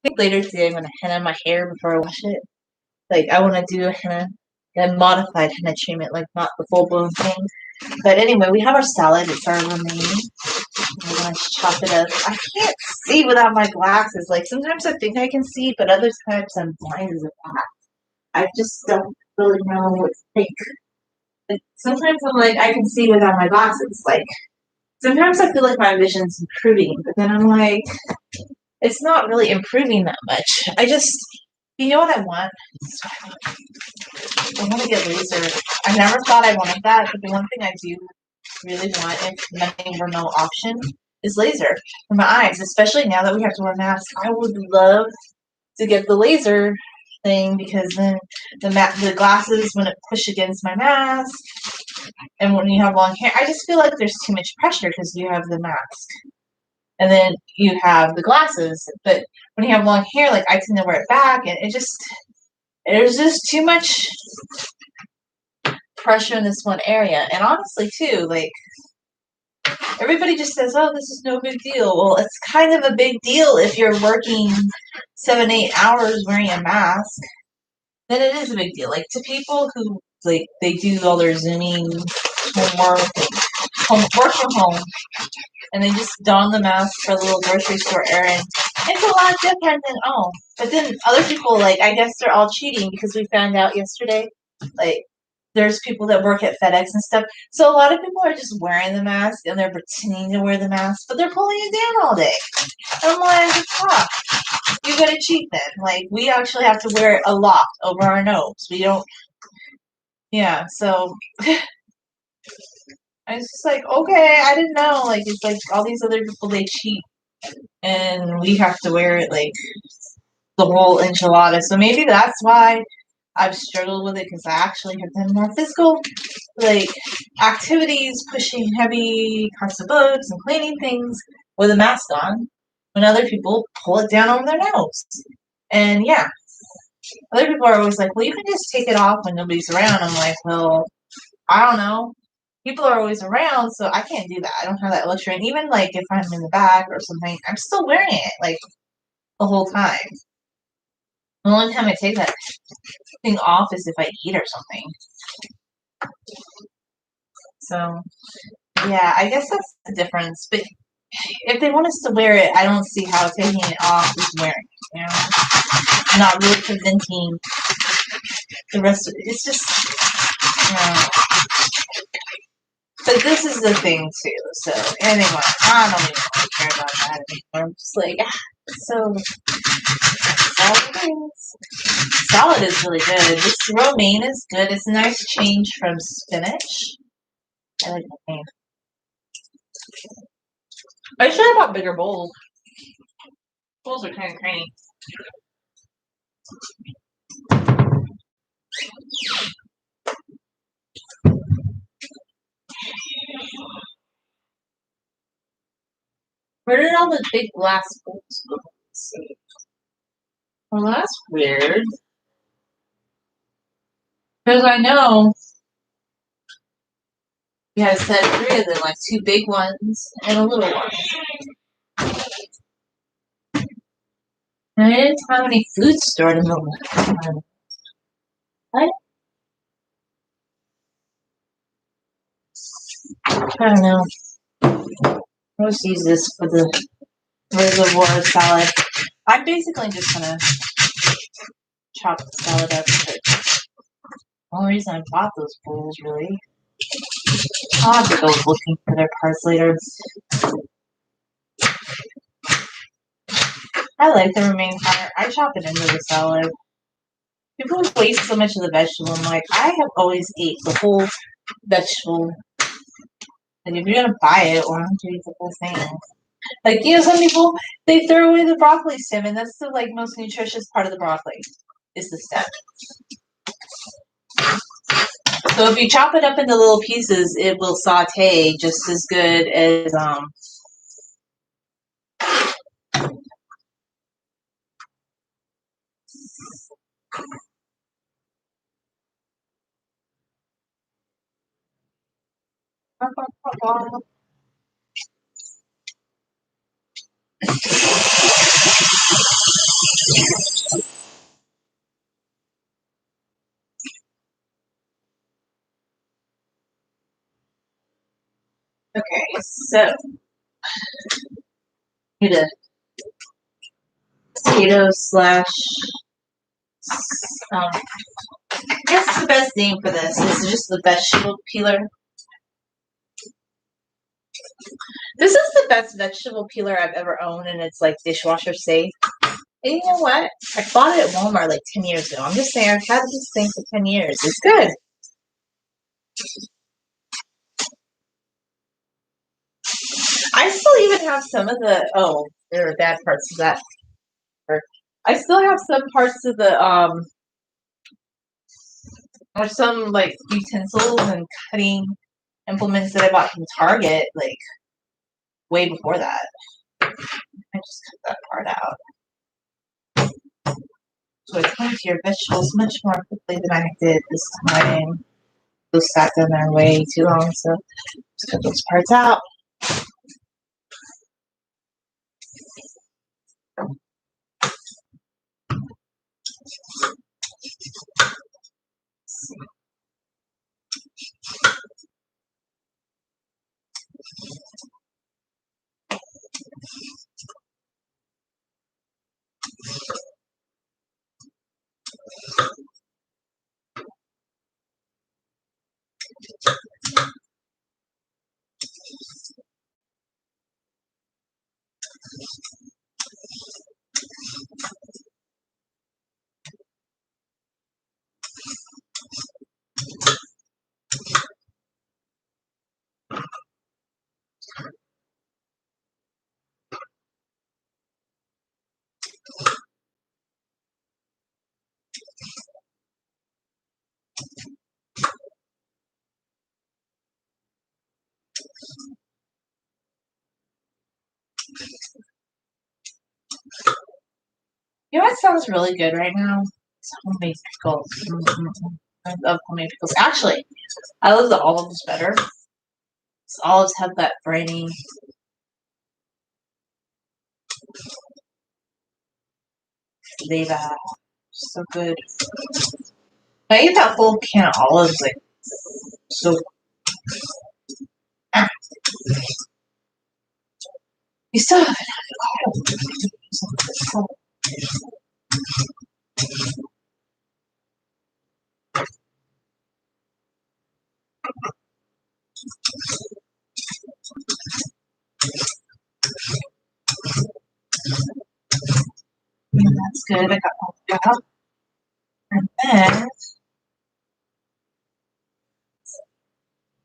think later today I'm gonna henna my hair before I wash it. Like I want to do a henna, a modified henna treatment, like not the full blown thing. But anyway, we have our salad. It's our romaine. We're gonna chop it up. I can't see without my glasses. Like sometimes I think I can see, but other times I'm blind as a bat. I just don't really know what to think. Like, sometimes I'm like I can see without my glasses. Like sometimes I feel like my vision's improving, but then I'm like, it's not really improving that much. You know what I want? I want to get laser. I never thought I wanted that, but the one thing I do really want, if money were no option, is laser for my eyes. Especially now that we have to wear masks, I would love to get the laser thing because then the glasses wouldn't push against my mask, and when you have long hair, I just feel like there's too much pressure because you have the mask. And then you have the glasses, but when you have long hair, like I tend to wear it back, and there's just too much pressure in this one area. And honestly, too, like everybody just says, "Oh, this is no big deal." Well, it's kind of a big deal if you're working 7, 8 hours wearing a mask. Then it is a big deal. Like to people who like they do all their Zooming homework, work from home, and they just don the mask for the little grocery store errand. It's a lot different than but then other people, like I guess they're all cheating because we found out yesterday, like there's people that work at FedEx and stuff. So a lot of people are just wearing the mask and they're pretending to wear the mask, but they're pulling it down all day. And I'm like, you gotta cheat then. Like we actually have to wear it a lot over our nose. We don't. Yeah. So. I was just like, okay, I didn't know. Like, it's like all these other people, they cheat. And we have to wear it, like, the whole enchilada. So maybe that's why I've struggled with it, because I actually have done more physical, like, activities, pushing heavy carts of books and cleaning things with a mask on, when other people pull it down over their nose. And, yeah. Other people are always like, well, you can just take it off when nobody's around. I'm like, well, I don't know. People are always around, so I can't do that. I don't have that luxury. And even like if I'm in the back or something, I'm still wearing it like the whole time. The only time I take that thing off is if I eat or something. So yeah, I guess that's the difference. But if they want us to wear it, I don't see how taking it off is wearing it. You know, not really preventing the rest of it. It's just, you know. But this is the thing too. So anyway, I don't even really care about that anymore. I'm just like, so salad is really good. This romaine is good. It's a nice change from spinach. I like the name. I should have bought bigger bowls. Bowls are kind of tiny. Where did all the big glass bowls go? Let's see. Well, that's weird. Because I know we had set 3 of them, like 2 big ones and a little one. And I didn't have any food stored in the what? I don't know. I'll just use this for the reservoir salad. I'm basically just gonna chop the salad up. The only reason I bought those bowls, really. I'll have to go looking for their parts later. I like the romaine powder. I chop it into the salad. People waste so much of the vegetable. I'm like, I have always ate the whole vegetable. And if you're gonna buy it, why don't you eat the whole thing? Like, you know, some people, they throw away the broccoli stem, and that's the like most nutritious part of the broccoli, is the stem. So if you chop it up into little pieces, it will saute just as good as Okay, so need a potato slash. I guess the best name for this is just the vegetable peeler. This is the best vegetable peeler I've ever owned, and it's like dishwasher safe. And you know what? I bought it at Walmart like 10 years ago. I'm just saying, I've had this thing for 10 years. It's good. I still even have some of the, there are bad parts of that. I still have some parts of or some like utensils and cutting implements that I bought from Target, like way before that. I just cut that part out. So it's going to your vegetables much more quickly than I did this time. Those sat down there way too long, so just cut those parts out. You know what sounds really good right now? It's homemade pickles. I love homemade pickles. Actually, I love the olives better. Olives have that briny flavor. So good. I ate that whole can of olives, like, so. You still have an avocado. That's good. I got all that out. And then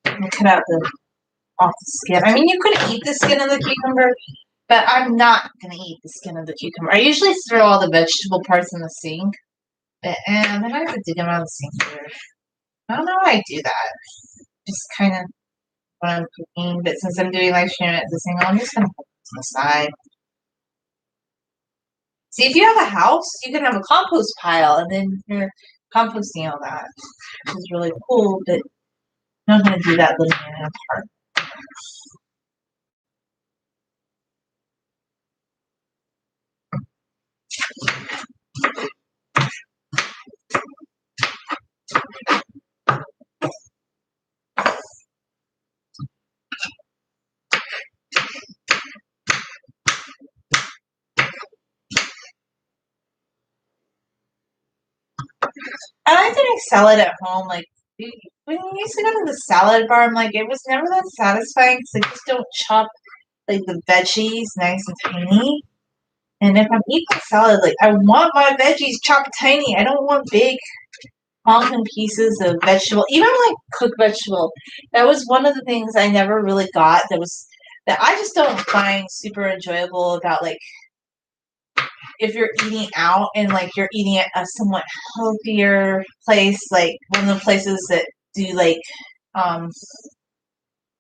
I cut out off the skin. I mean, you could eat the skin of the cucumber, but I'm not gonna eat the skin of the cucumber. I usually throw all the vegetable parts in the sink, and then I have to dig them out of the sink here. I don't know why I do that. Just kind of when I'm cooking, but since I'm doing live stream at this angle, I'm just gonna put this on the side. See, if you have a house, you can have a compost pile, and then you're composting all that, which is really cool. But I'm not gonna do that living in an apartment. I like to make salad at home. Like when you used to go to the salad bar, I'm like, it was never that satisfying because I just don't chop like the veggies nice and tiny. And if I'm eating salad, like I want my veggies chopped tiny. I don't want big honking pieces of vegetable, even like cooked vegetable. That was one of the things I never really got. That I just don't find super enjoyable about like if you're eating out and like you're eating at a somewhat healthier place, like one of the places that do like um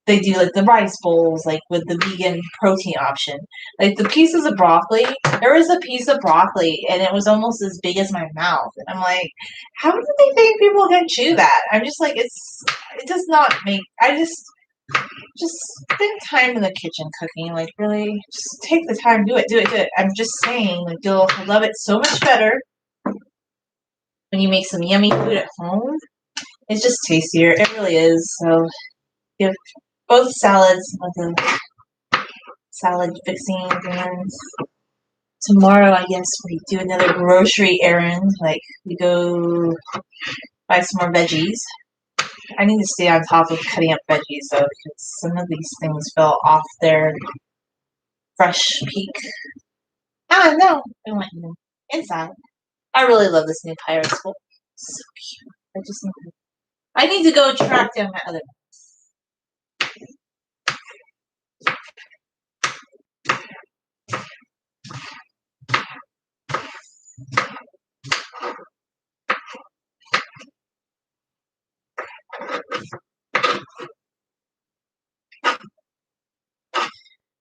they do like the rice bowls, like with the vegan protein option. Like the pieces of broccoli, there was a piece of broccoli and it was almost as big as my mouth. And I'm like, how do they think people can chew that? I'm just like, it does not make, just spend time in the kitchen cooking. Like really, just take the time, do it. I'm just saying, like you'll love it so much better when you make some yummy food at home. It's just tastier. It really is. So give both salads, with the salad fixings, and tomorrow I guess we do another grocery errand. Like we go buy some more veggies. I need to stay on top of cutting up veggies though, because some of these things fell off their fresh peak. Ah, no, it went inside. I really love this new pirate school. So cute. I need to go track down my other.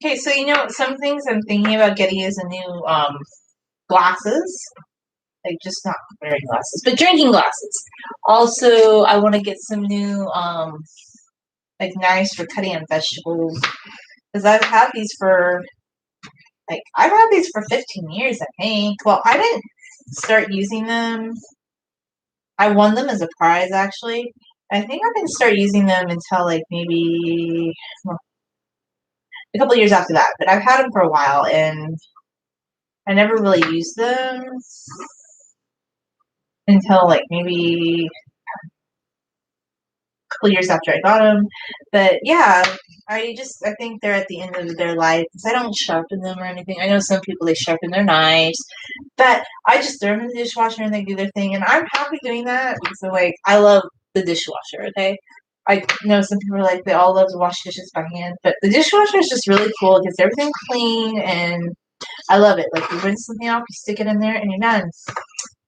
Okay, so some things I'm thinking about getting is a new glasses, like just not wearing glasses, but drinking glasses. Also, I want to get some new like knives for cutting up vegetables because I've had these for 15 years, I think. Well, I didn't start using them. I won them as a prize, actually. I think I didn't start using them until like maybe a couple years after that. But I've had them for a while, and I never really used them until like maybe a couple years after I got them. But yeah, I think they're at the end of their life because I don't sharpen them or anything. I know some people, they sharpen their knives, but I just throw them in the dishwasher and they do their thing, and I'm happy doing that because like I love the dishwasher. Okay, I know some people are like they all love to wash dishes by hand, but the dishwasher is just really cool. It gets everything clean, and I love it. Like you rinse something off, you stick it in there, and you're done.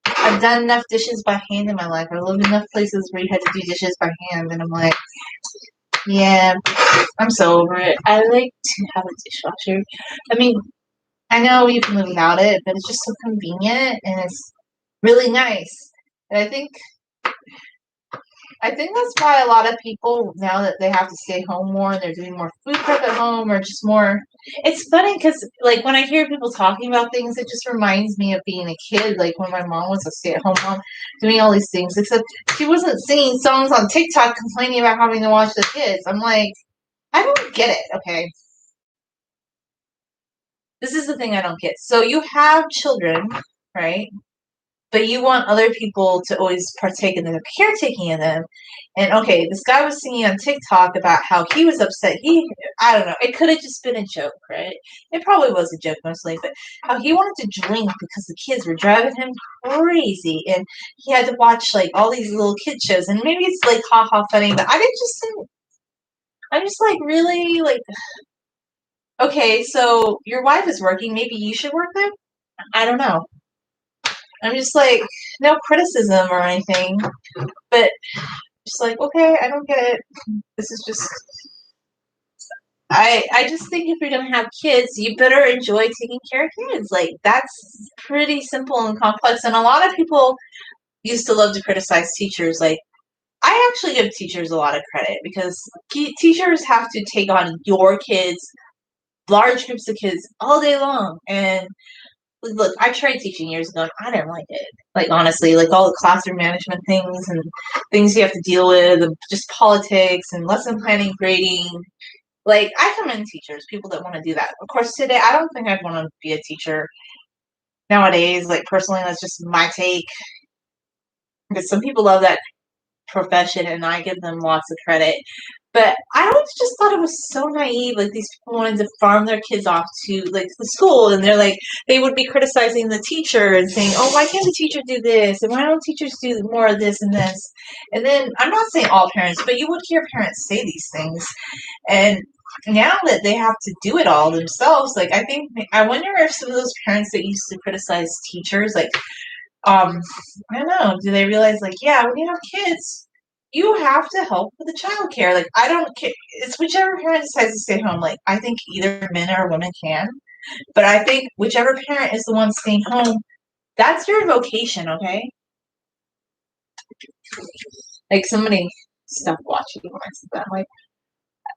I've done enough dishes by hand in my life. I've lived in enough places where you had to do dishes by hand, and I'm like, yeah, I'm so over it. I like to have a dishwasher. I mean, I know you can live without it, but it's just so convenient and it's really nice. And I think that's why a lot of people, now that they have to stay home more and they're doing more food prep at home or just more. It's funny because, like, when I hear people talking about things, it just reminds me of being a kid. Like, when my mom was a stay at home mom doing all these things, except she wasn't singing songs on TikTok complaining about having to watch the kids. I'm like, I don't get it, okay? This is the thing I don't get. So, you have children, right? But you want other people to always partake in the caretaking of them. And okay, this guy was singing on TikTok about how he was upset. I don't know, it could have just been a joke, right? It probably was a joke mostly, but how he wanted to drink because the kids were driving him crazy, and he had to watch like all these little kid shows. And maybe it's like ha ha funny, but I'm just like really like, okay, so your wife is working, maybe you should work then. I don't know. I'm just like, no criticism or anything, but just like, okay, I don't get it. This is just, I just think if you're gonna have kids, you better enjoy taking care of kids. Like that's pretty simple and complex. And a lot of people used to love to criticize teachers. Like I actually give teachers a lot of credit because teachers have to take on your kids, large groups of kids all day long, and look, I tried teaching years ago and I didn't like it. Like honestly, like all the classroom management things and things you have to deal with, and just politics and lesson planning, grading. Like I commend teachers, people that want to do that. Of course, today I don't think I'd want to be a teacher nowadays. Like personally, that's just my take. Because some people love that profession, and I give them lots of credit. But I always just thought it was so naive. Like these people wanted to farm their kids off to like the school, and they're like they would be criticizing the teacher and saying, "Oh, why can't the teacher do this? And why don't teachers do more of this and this?" And then I'm not saying all parents, but you would hear parents say these things. And now that they have to do it all themselves, like I wonder if some of those parents that used to criticize teachers, like I don't know, do they realize like, yeah, when you have kids, you have to help with the child care. Like I don't care, it's whichever parent decides to stay home. Like I think either men or women can, but I think whichever parent is the one staying home, that's your vocation, okay? Like somebody stopped watching when I said that. Like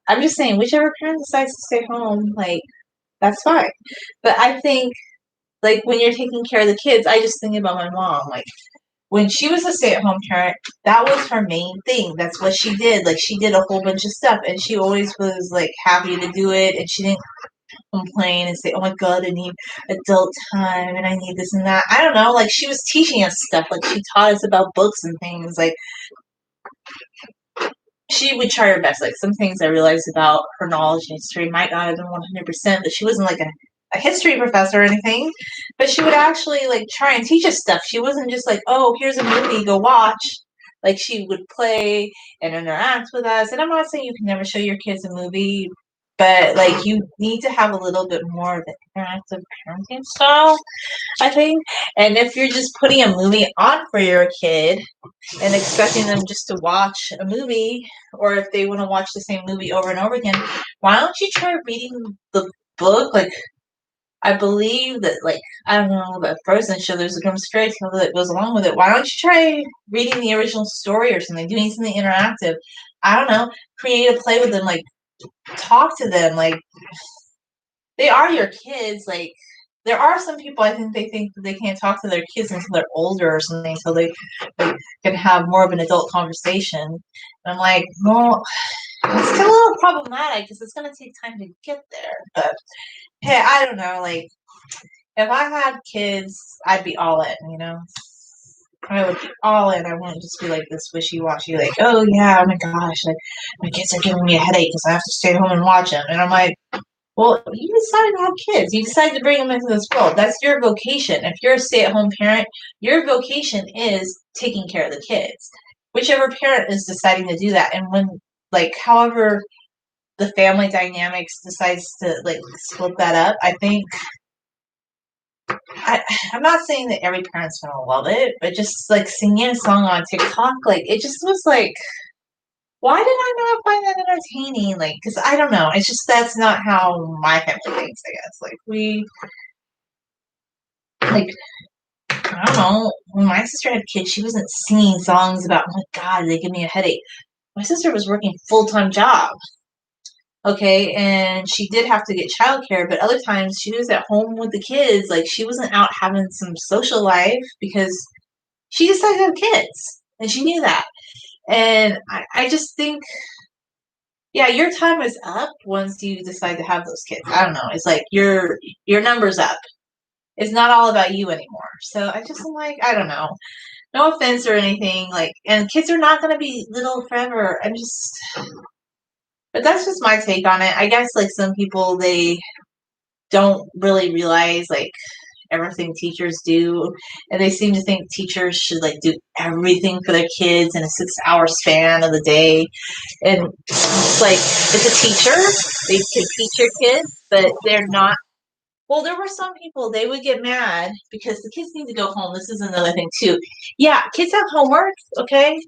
I'm just saying, whichever parent decides to stay home, like that's fine. But I think like when you're taking care of the kids, I just think about my mom. Like when she was a stay-at-home parent, that was her main thing. That's what she did. Like, she did a whole bunch of stuff, and she always was, like, happy to do it, and she didn't complain and say, oh my god, I need adult time, and I need this and that. I don't know, like, she was teaching us stuff. Like, she taught us about books and things. Like, she would try her best. Like, some things I realized about her knowledge and history might not have been 100%, but she wasn't, like, a history professor or anything, but she would actually, like, try and teach us stuff. She wasn't just like, oh, here's a movie, go watch. Like, she would play and interact with us. And I'm not saying you can never show your kids a movie, but, like, you need to have a little bit more of an interactive parenting style, I think. And if you're just putting a movie on for your kid and expecting them just to watch a movie, or if they want to watch the same movie over and over again, why don't you try reading the book? Like, I believe that, like, I don't know, but Frozen show, there's a Grimm's fairy tale that goes along with it. Why don't you try reading the original story or something, doing something interactive? I don't know, create a play with them, like, talk to them, like, they are your kids. Like, there are some people, I think they think that they can't talk to their kids until they're older or something, so they can have more of an adult conversation. And I'm like, well, it's still a little problematic because it's going to take time to get there. But hey, I don't know, like, if I had kids, I'd be all in, you know? I would be all in. I wouldn't just be like this wishy-washy, like, oh yeah, oh my gosh, like, my kids are giving me a headache because I have to stay home and watch them. And I'm like, well, you decided to have kids. You decided to bring them into this world. That's your vocation. If you're a stay-at-home parent, your vocation is taking care of the kids. Whichever parent is deciding to do that. And when, like, however the family dynamics decides to, like, split that up, I think, I'm not saying that every parent's gonna love it, but just, like, singing a song on TikTok, like, it just was like, why did I not find that entertaining? Like, because I don't know. It's just that's not how my family thinks, I guess. Like, like, I don't know. When my sister had kids, she wasn't singing songs about, oh my god, they give me a headache. My sister was working full-time job. Okay, and she did have to get childcare, but other times she was at home with the kids. Like, she wasn't out having some social life because she decided to have kids, and she knew that. And I just think, yeah, your time is up once you decide to have those kids. I don't know. It's like your number's up. It's not all about you anymore. So I just am like, I don't know. No offense or anything. Like, and kids are not going to be little forever. But that's just my take on it. I guess, like, some people, they don't really realize, like, everything teachers do, and they seem to think teachers should, like, do everything for their kids in a 6-hour span of the day. And it's like, it's a teacher, they can teach your kids, but they're not. Well, there were some people, they would get mad because the kids need to go home. This is another thing too. Yeah, kids have homework, okay?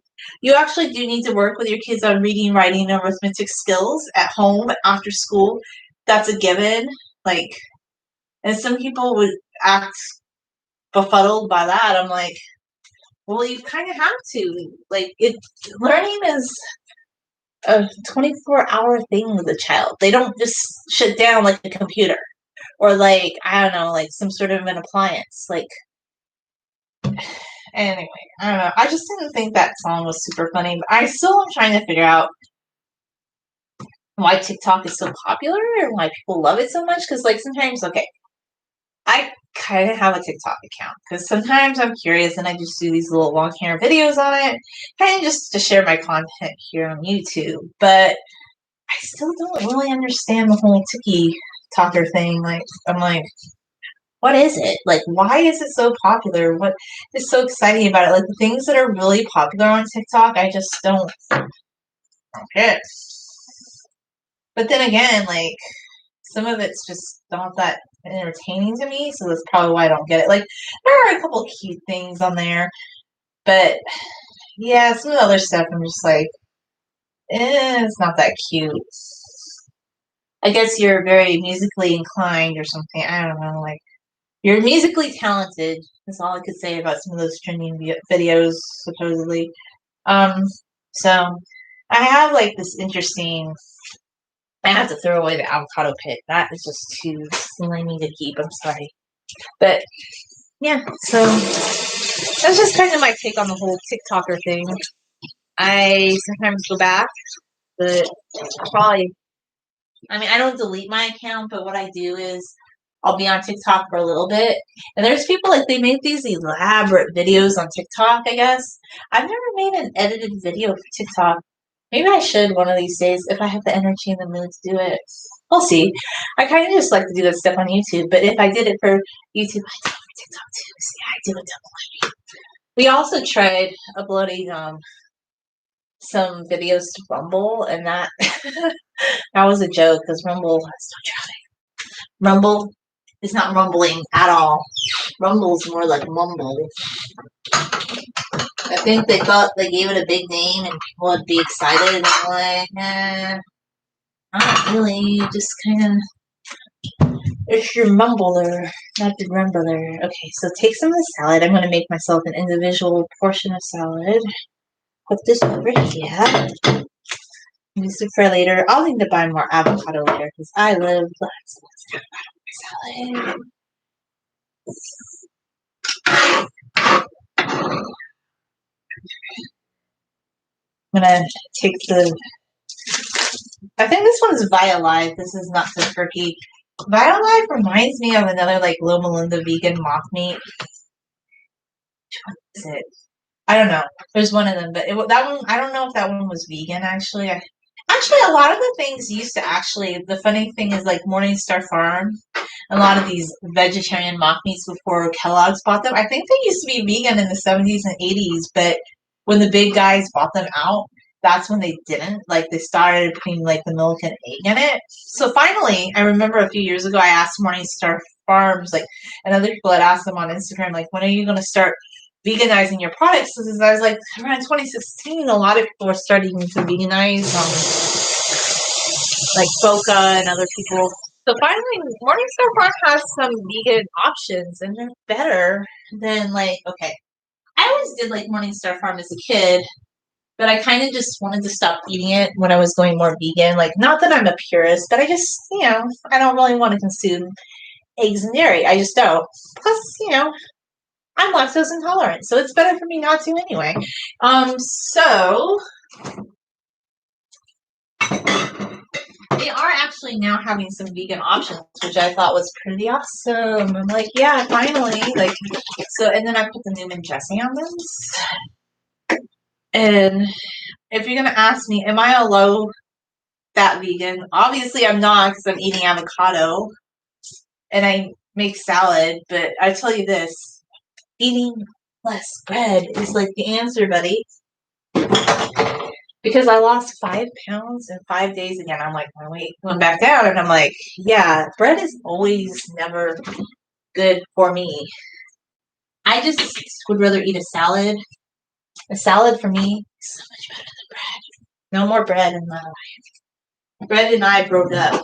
You actually do need to work with your kids on reading, writing, and arithmetic skills at home after school. That's a given. Like, and some people would act befuddled by that. I'm like, well, you kind of have to. Like, learning is a 24-hour thing with a child. They don't just shut down like a computer or, like, I don't know, like some sort of an appliance. Like, anyway, I don't know. I just didn't think that song was super funny, but I still am trying to figure out why TikTok is so popular and why people love it so much. Because, like, sometimes, okay, I kind of have a TikTok account because sometimes I'm curious and I just do these little long hair videos on it, kind of just to share my content here on YouTube. But I still don't really understand the whole TikToker thing. Like, I'm like, what is it? Like, why is it so popular? What is so exciting about it? Like, the things that are really popular on TikTok, I just don't get. But then again, like, some of it's just not that entertaining to me, so that's probably why I don't get it. Like, there are a couple cute things on there, but yeah, some of the other stuff I'm just like, it's not that cute. I guess you're very musically inclined or something. I don't know. Like, you're musically talented. That's all I could say about some of those trending videos, supposedly. So I have, like, this interesting. I have to throw away the avocado pit. That is just too slimy to keep. I'm sorry. But yeah, so That's just kind of my take on the whole TikToker thing. I sometimes go back, but probably, I mean, I don't delete my account, but what I do is I'll be on TikTok for a little bit. And there's people like they make these elaborate videos on TikTok, I guess. I've never made an edited video for TikTok. Maybe I should one of these days if I have the energy and the mood to do it. We'll see. I kind of just like to do that stuff on YouTube, but if I did it for YouTube, I do it for TikTok too. See, I do it double. We also tried uploading some videos to Rumble, and that that was a joke because Rumble has no traffic. Rumble is not rumbling at all. Rumble's more like mumble. I think they thought they gave it a big name and people would be excited, and I'm like, not really. Just kind of, it's your mumbler, not the rumbler. Okay, so take some of the salad. I'm going to make myself an individual portion of salad. Put this over here. Use it for later. I'll need to buy more avocado later because I love lots of avocado salad. I'm gonna take the. I think this one's Via Live. This is not the turkey. Via Live reminds me of another like Loma Linda vegan mock meat. Which one is it? I don't know. There's one of them, but that one, I don't know if that one was vegan actually. Actually, a lot of the things used to actually, the funny thing is like Morningstar Farm, a lot of these vegetarian mock meats before Kellogg's bought them, I think they used to be vegan in the 70s and 80s, but when the big guys bought them out, that's when they didn't. Like they started putting like the milk and egg in it. So finally, I remember a few years ago, I asked Morningstar Farms, like, and other people had asked them on Instagram, like, when are you going to start veganizing your products? Because I was like, around 2016, a lot of people were starting to veganize, like Boca and other people. So finally, Morningstar Farm has some vegan options, and they're better than like, okay, I always did like Morningstar Farm as a kid, but I kind of just wanted to stop eating it when I was going more vegan. Like, not that I'm a purist, but I just, I don't really want to consume eggs and dairy. I just don't. Plus, I'm lactose intolerant, so it's better for me not to anyway. So they are actually now having some vegan options, which I thought was pretty awesome. I'm like, yeah, finally. Like, so, and then I put the Newman Jesse on this. And if you're gonna ask me, am I a low fat vegan? Obviously, I'm not because I'm eating avocado and I make salad. But I tell you this: eating less bread is like the answer, buddy. Because I lost 5 pounds in 5 days again. I'm like, my weight went back down, and I'm like, yeah, bread is always never good for me. I just would rather eat a salad. A salad for me is so much better than bread. No more bread in my life. Bread and I broke up.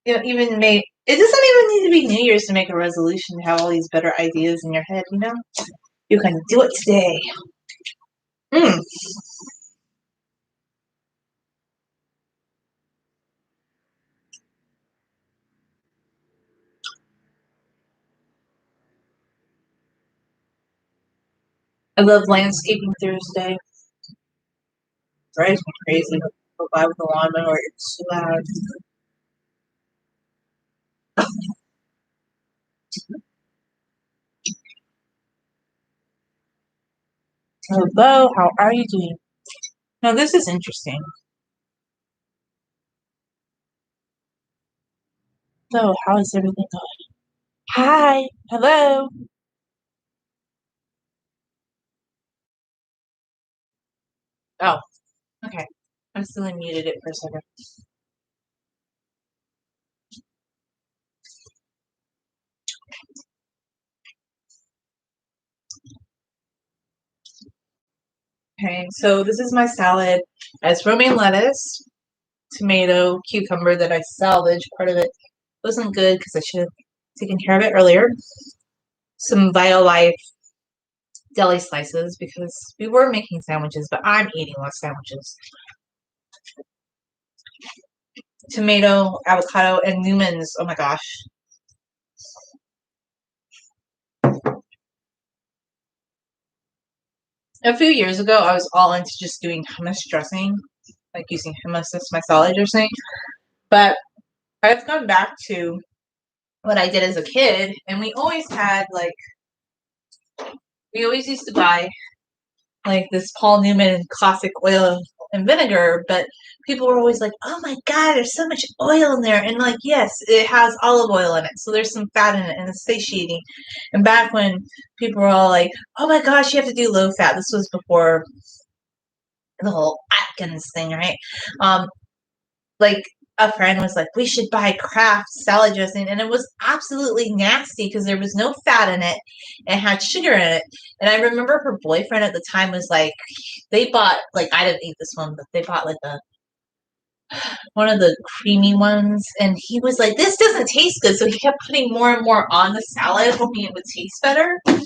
You know, even made it doesn't even need to be New Year's to make a resolution to have all these better ideas in your head, You can do it today. I love landscaping Thursday. Drives me crazy. Go by with the lawnmower, it's so loud. Hello, how are you doing? Now this is interesting. So, how is everything going? Hi, hello. Oh, okay. I still muted it for a second. Okay, so this is my salad. It's romaine lettuce, tomato, cucumber that I salvaged. Part of it wasn't good because I should have taken care of it earlier. Some BioLife deli slices because we were making sandwiches, but I'm eating less sandwiches. tomato, avocado, and Newman's. Oh my gosh. A few years ago, I was all into just doing hummus dressing, like using hummus as my salad dressing. But I've gone back to what I did as a kid, and we always had like, we always used to buy like this Paul Newman classic oil and vinegar, but people were always like, oh my God, there's so much oil in there. And like, yes, it has olive oil in it. So there's some fat in it and it's satiating. And back when people were all like, oh my gosh, you have to do low fat. This was before the whole Atkins thing, right? Like a friend was like, we should buy Kraft salad dressing. And it was absolutely nasty because there was no fat in it and it had sugar in it. And I remember her boyfriend at the time was like, they bought, like, I didn't eat this one, but they bought like one of the creamy ones. And he was like, this doesn't taste good. So he kept putting more and more on the salad, hoping it would taste better. And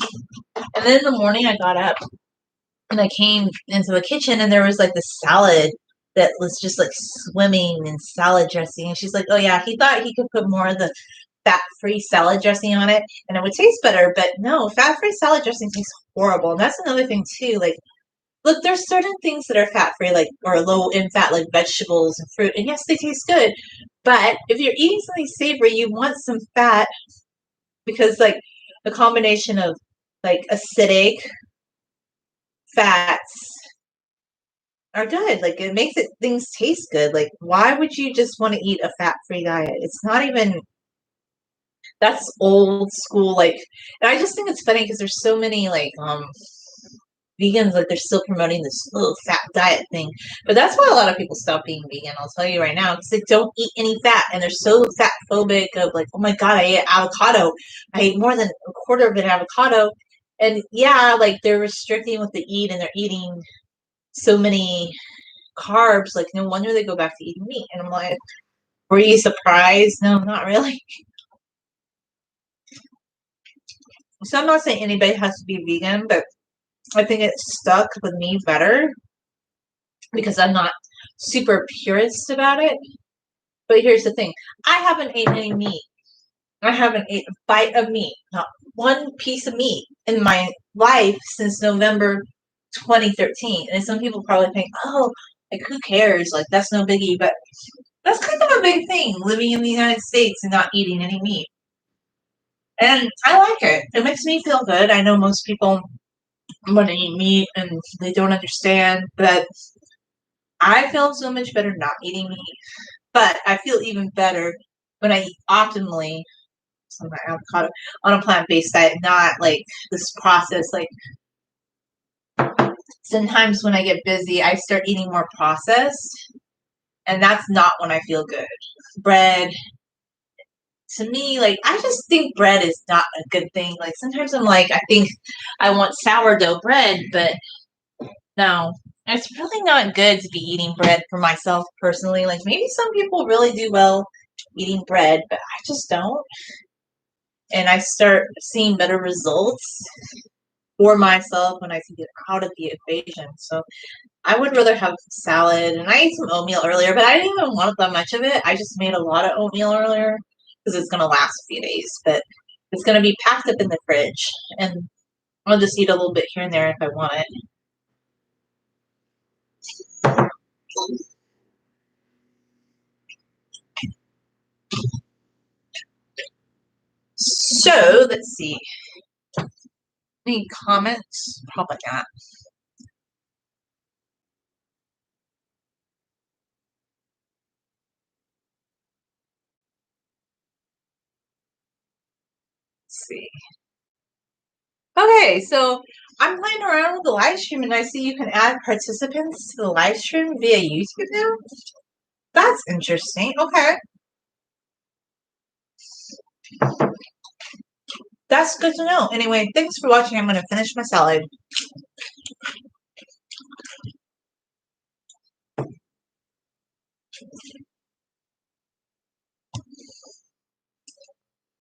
then in the morning I got up and I came into the kitchen and there was like this salad that was just like swimming in salad dressing. And she's like, oh yeah, he thought he could put more of the fat-free salad dressing on it and it would taste better. But no, fat-free salad dressing tastes horrible. And that's another thing too. Like, look, there's certain things that are fat-free, like, or low in fat, like vegetables and fruit. And yes, they taste good. But if you're eating something savory, you want some fat because like the combination of like acidic fats are good. Like it makes things taste good. Like why would you just want to eat a fat-free diet? It's not even, that's old school. Like, and I just think it's funny because there's so many like vegans, like they're still promoting this little fat diet thing. But that's why a lot of people stop being vegan. I'll tell you right now, because they don't eat any fat and they're so fat phobic of like, oh my God, I ate avocado. I ate more than a quarter of an avocado. And yeah, like they're restricting what they eat and they're eating so many carbs, like no wonder they go back to eating meat. And I'm like, were you surprised? No, not really. So I'm not saying anybody has to be vegan, but I think it stuck with me better because I'm not super purist about it. But here's the thing. I haven't eaten any meat. I haven't eaten a bite of meat, not one piece of meat in my life since November 2013. And some people probably think, oh, like who cares? Like that's no biggie. But that's kind of a big thing, living in the United States and not eating any meat. And I like it. It makes me feel good. I know most people want to eat meat and they don't understand, but I feel so much better not eating meat. But I feel even better when I eat optimally some avocado on a plant-based diet, not like this process. Like sometimes when I get busy, I start eating more processed, and that's not when I feel good. Bread, to me, like I just think bread is not a good thing. Like sometimes I'm like, I think I want sourdough bread, but no, it's really not good to be eating bread for myself personally. Like maybe some people really do well eating bread, but I just don't. And I start seeing better results for myself when I take it out of the equation. So I would rather have salad. And I ate some oatmeal earlier, but I didn't even want that much of it. I just made a lot of oatmeal earlier because it's going to last a few days. But it's going to be packed up in the fridge. And I'll just eat a little bit here and there if I want it. So let's see. Any comments? Probably not. Let's see. Okay, so I'm playing around with the live stream and I see you can add participants to the live stream via YouTube now. That's interesting. Okay. That's good to know. Anyway, thanks for watching. I'm going to finish my salad.